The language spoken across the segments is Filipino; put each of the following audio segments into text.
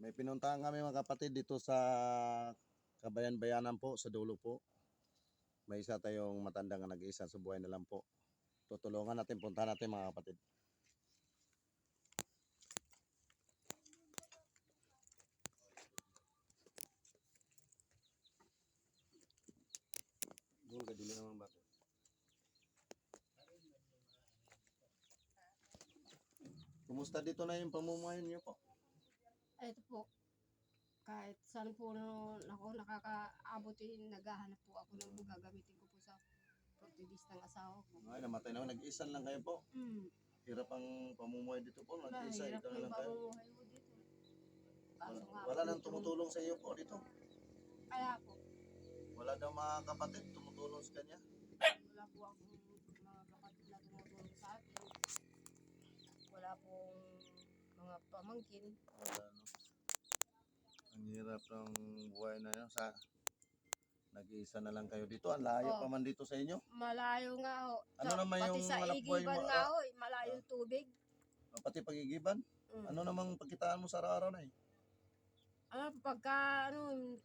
May pinuntahan kami mga kapatid dito sa Kabayan-Bayanan po, sa dulo po. May isa tayong matandang na nag-iisa sa buhay na lang po. Tutulungan natin, puntahan natin mga kapatid. Doon ka dili naman ba? Kumusta dito na yung pamumuhay niyo po? Ito po, kahit saan po ako nakakaabot naghahanap po ako ng gagamitin ko po sa pagtitis ng asawa ko. Ay, namatay na. Nag-iisa lang kayo po. Hirap ang pamumuhay dito po. Nag-iisa, Mahirap ikaw po na yung lang kayo. pamumuhay ko dito. Kaso nga Wala po, nang tumutulong sa iyo po dito. Kaya po, Wala daw mga kapatid tumutulong sa kanya. wala po akong mga kapatid na tumutulong sa akin. Wala pong mga pamangkin. Wala, no? Ang hirap ng buhay na yun. Nag-iisa na lang kayo dito. Ang layo pa man dito sa inyo. Malayo nga ho. Ano naman pati yung sa hanap buhay Igiban mo? nga ho, malayo yung tubig. Pati pag-igiban. Ano namang pagkitaan mo sa araw-araw na eh? Pagka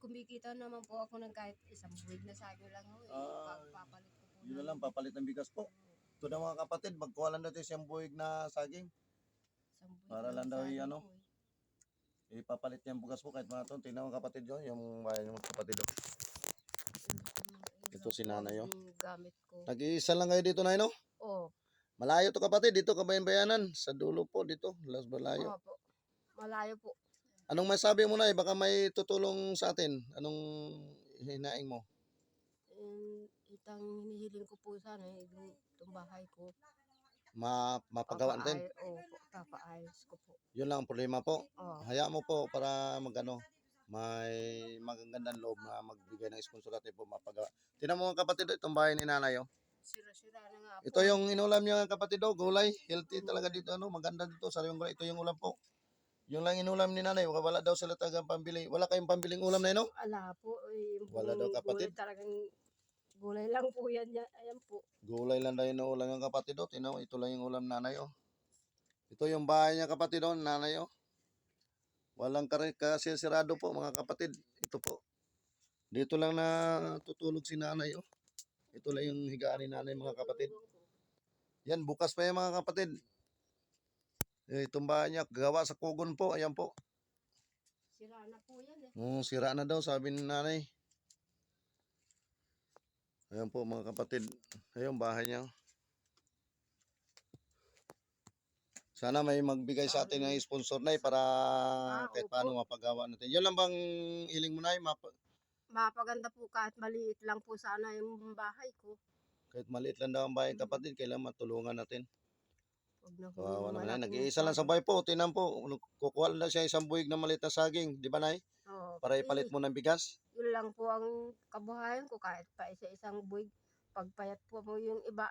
kumikita naman po ako ng kahit isang buwig na saging lang ho. Papalit ko po. Yun na lang, papalit ng bigas po. Ito na mga kapatid, magkuha lang natin siyang buwig na saging. Para lang daw ano. Ipapalit niyang bugas po kahit mga ito. Tingnan mga kapatid yun, yung bayan ng kapatid. Ito si nanay yun. Gamit ko. Nag-iisa lang kayo dito na no? Oo. Malayo to kapatid, dito Kabayan-Bayanan. Sa dulo po dito, Las Malayo. Oo po. Malayo po. Anong masabi mo na baka may tutulong sa atin? Anong hinaing mo? Itang hinihiling ko po sana itong bahay ko. Mapagawa natin? Oo po, papaayos ko po. Yun lang ang problema po. Oo. Hayaan mo po para may magagandang loob na magbigay ng sponsor natin po mapagawa. Tingnan mo mga kapatid, itong bahay ni nanay. Sira-sira na nga po. Ito yung inulam niya kapatid, gulay. Healthy talaga dito, maganda dito, sariwang gulay. Ito yung ulam po. Yung lang inulam ni nanay, wala daw sila tagang pambili. Wala kayong pambiling ulam na yun, no? Wala po. Wala daw kapatid. Gulay talagang gulay lang po yan. Ayan po. Gulay lang daw yung ulam ng kapatid, Tingnan mo, ito lang yung ulam nanay, Ito yung bahay niya kapatid, nanay, Walang kasisirado po mga kapatid. Ito po. Dito lang na tutulog si nanay, Ito lang yung higaan ni nanay mga kapatid. Yan, bukas pa yan mga kapatid. Itong bahay niya, gawa sa kugon po. Ayan po. Sira na po yan Sira na daw, sabi ni nanay. Ayan po mga kapatid. Ayan, bahay niya. Sana may magbigay sa atin ng sponsor na para kahit paano mapagawa natin. Yan lang bang hiling mo na mapaganda po kahit maliit lang po sana yung bahay ko. Kahit maliit lang daw ang bahay kapatid, kailangan matulungan natin. Kawawa naman na. Nag-iisa lang sa bahay po. Tinan po, kukuha lang siya isang buwig na maliit na saging. Di ba, Nay? Oo. Para ipalit mo ng bigas. Yun lang po ang kabuhayan ko kahit pa isa-isang buwig. Pagpayat po mo yung iba.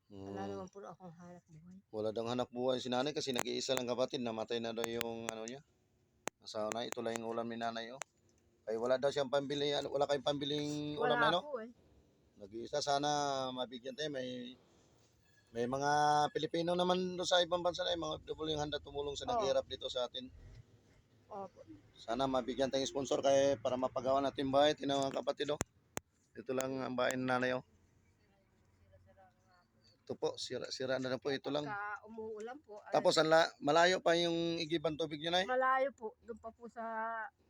Wala naman po akong hanap buhay. Wala daw hanap buhay si nanay kasi nag-iisa lang kapatid. Namatay na daw yung niya. Asawa na. Ito lang yung ulam ni nanay. Ay wala daw siyang pambili. Wala kayong pambiling ulam na, Wala po Nag-iisa, sana mabigyan tayo. May mga Pilipino naman doon sa ibang bansa na mga double yung handa tumulong sa naghihirap dito sa atin. Opo. Sana mabigyan tayong sponsor kaya para mapagawa natin bahay. Tinawag mga kapatid, Ito lang ang bahay ng nanay, Ito po, sira na po. Ito lang. Umuulan po. Tapos malayo pa yung igibang tubig nyo, Nay? Malayo po. Doon pa po sa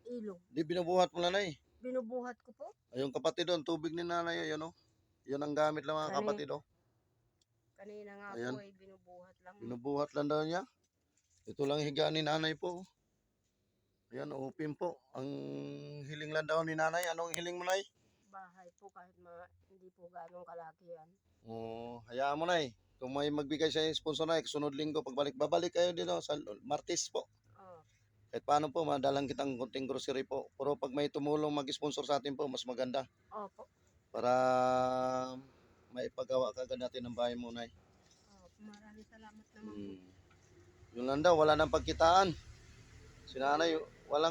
ilog. Di binubuhat mo na, Nay? Binubuhat ko po. Ayun kapatid, tubig ni nanay, yun, Yun ang gamit lang mga kapatid, Kanina nga Ayan. po binubuhat lang. Binubuhat lang daw niya. Ito lang higaan ni nanay po. Ayan, upin po. Ang hiling lang daw ni nanay. Anong hiling mo, Nay? Bahay po kahit hindi po ganong kalaki yan. Hayaan mo, Nay. Kung may magbigay sa sponsor, Nay, sunod linggo, babalik kayo dito sa Martes po. Kahit paano po, madalang kitang konting grocery po. Pero pag may tumulong mag-sponsor sa atin po, mas maganda. Opo. Para maipagawa kagad natin ng bahay mo, Nay. Maraming salamat naman po. Yun lang daw, wala nang pagkitaan. Si nanay, wala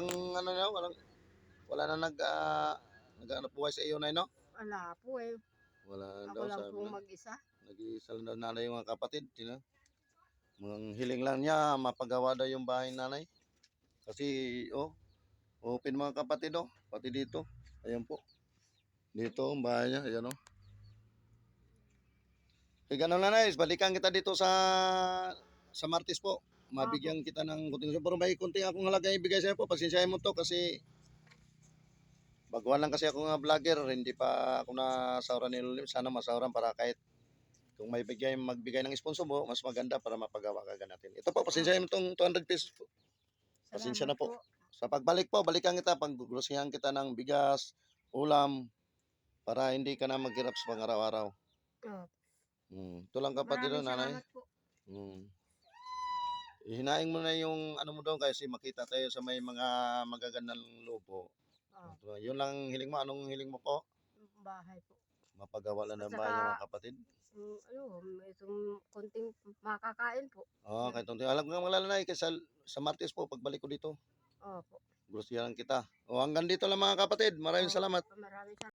na nag-anap buhay sa iyo, Nay, no? Wala po Wala Ako daw, lang sabi po na. mag-isa. Nag-iisa lang daw nanay yung mga kapatid. Mga hiling lang niya, mapagawa daw yung bahay nanay. Kasi, open mga kapatid, pati dito. Ayan po. Dito, ang bahay niya. Ayan, Eh, ganun na nice. Balikan kita dito sa Martes po. Mabigyan kita ng kunting pero may kunting akong halaga ibigay sa iyo po. Pasensyahin mo to kasi baguhan lang kasi ako nga vlogger. Hindi pa ako nasawran ni Lulim. Sana masawran para kahit kung may magbigay ng sponsor mo, mas maganda para mapagawa ka natin. Ito po, pasensyahin mo tong 200 pesos po. Pasensya na Salamat po. po. Sa pagbalik po, balikan kita. Paggrosihan kita ng bigas, ulam, para hindi ka na maghirap sa pang-araw-araw. Oh, Ito lang kapatid, maraming nanay. salamat po. Hmm. Hinaing mo na yung ano mo doon kasi makita tayo sa may mga magagandang lupo. Oh, Yun lang ang hiling mo. Anong hiling mo po? bahay po. Mapagawa lang At ng bahay niya saka, mga kapatid. itong konting makakain po. Kahit unti. Alam ko nga mga lalay kasi sa Martes po, pagbalik ko dito, Opo. grosyahan kita. Hanggang dito lang mga kapatid. Maraming salamat. Maraming salamat.